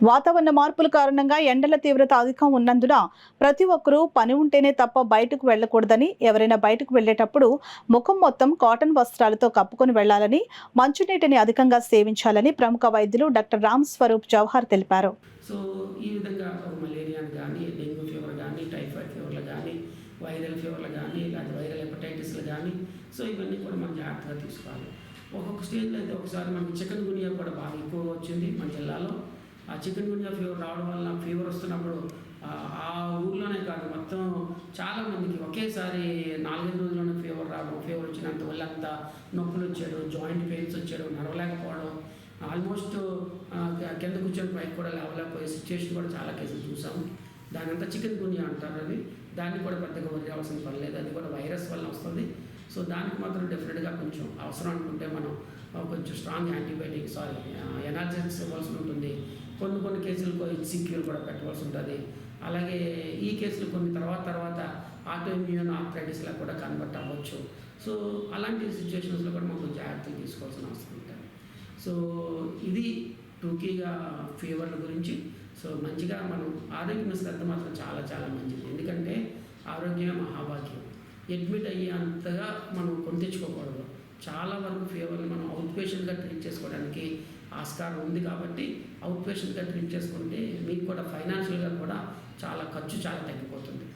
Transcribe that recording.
వాతావరణ మార్పుల కారణంగా ఎండల తీవ్రత అధికం ఉన్నందున ప్రతి ఒక్కరూ పని ఉంటేనే తప్ప బయటకు వెళ్లకూడదని, ఎవరైనా బయటకు వెళ్లేటప్పుడు ముఖం మొత్తం కాటన్ వస్త్రాలతో కప్పుకొని వెళ్లాలని, మంచునీటిని అధికంగా సేవించాలని ప్రముఖ వైద్యులు డాక్టర్ రామ్ స్వరూప్ జవహర్ తెలిపారు. సో ఈ విధంగా ఒక మలేరియాని కానీ, డెంగ్యూ ఫీవర్ కానీ, టైఫాయిడ్ ఫీవర్లు కానీ, వైరల్ ఫీవర్లు కానీ, ఇలాంటి వైరల్ హెపటైటిస్లు కానీ, సో ఇవన్నీ కూడా మనం జాగ్రత్తగా తీసుకోవాలి. ఒక్కొక్క స్టేజ్లో అయితే ఒకసారి మనకి చికెన్ గునియా కూడా బాగా ఎక్కువగా వచ్చింది మన జిల్లాలో. ఆ చికెన్ గునియా ఫీవర్ రావడం వల్ల ఫీవర్ వస్తున్నప్పుడు ఆ ఊర్లోనే కాదు మొత్తం చాలామందికి ఒకేసారి 4-5 రోజుల్లోనే ఫీవర్ రావడం, ఫీవర్ వచ్చినంత ఒళ్ళంతా నొప్పులు వచ్చాడు, జాయింట్ పెయిన్స్ వచ్చాడు, నడవలేకపోవడం, ఆల్మోస్ట్ కింద కూర్చొని పైకి కూడా లేవలేకపోయే సిచ్యువేషన్ కూడా చాలా కేసులు చూసాము. దాని అంతా చికెన్ గునియా అంటారు. అది దాన్ని కూడా పెద్దగా వరి అవసరం పడలేదు, అది కూడా వైరస్ వల్ల వస్తుంది. సో దానికి మాత్రం డెఫినెట్గా కొంచెం అవసరం అనుకుంటే మనం కొంచెం స్ట్రాంగ్ యాంటీబయాటిక్ ఎనాల్జెసిక్స్ ఇవ్వాల్సి ఉంటుంది. కొన్ని కేసులకు హెచ్సిక్యూలు కూడా పెట్టవలసి ఉంటుంది. అలాగే ఈ కేసులు కొన్ని తర్వాత ఆటోఇమ్యూన్ ఆర్థరైటిస్లా కూడా కన్వర్ట్ అవ్వచ్చు. సో అలాంటి సిచ్యువేషన్స్లో కూడా మనం జాగ్రత్తలు తీసుకోవాల్సిన అవసరం ఉంటుంది. సో ఇది టూకీగా ఫీవర్ల గురించి. సో మంచిగా మనం ఆరోగ్యం శ్రద్ధ మాత్రం చాలా చాలా మంచిది. ఎందుకంటే ఆరోగ్యమే మహాభాగ్యం. అడ్మిట్ అయ్యేంతగా మనం కొని తెచ్చుకోకూడదు. చాలా వరకు ఫీవర్ని మనం అవుట్ పేషెంట్గా ట్రీట్ చేసుకోవడానికి ఆస్కారం ఉంది. కాబట్టి అవుట్ పేషెంట్గా ట్రీట్ చేసుకుంటే మీకు కూడా ఫైనాన్షియల్గా కూడా చాలా ఖర్చు చాలా తగ్గిపోతుంది.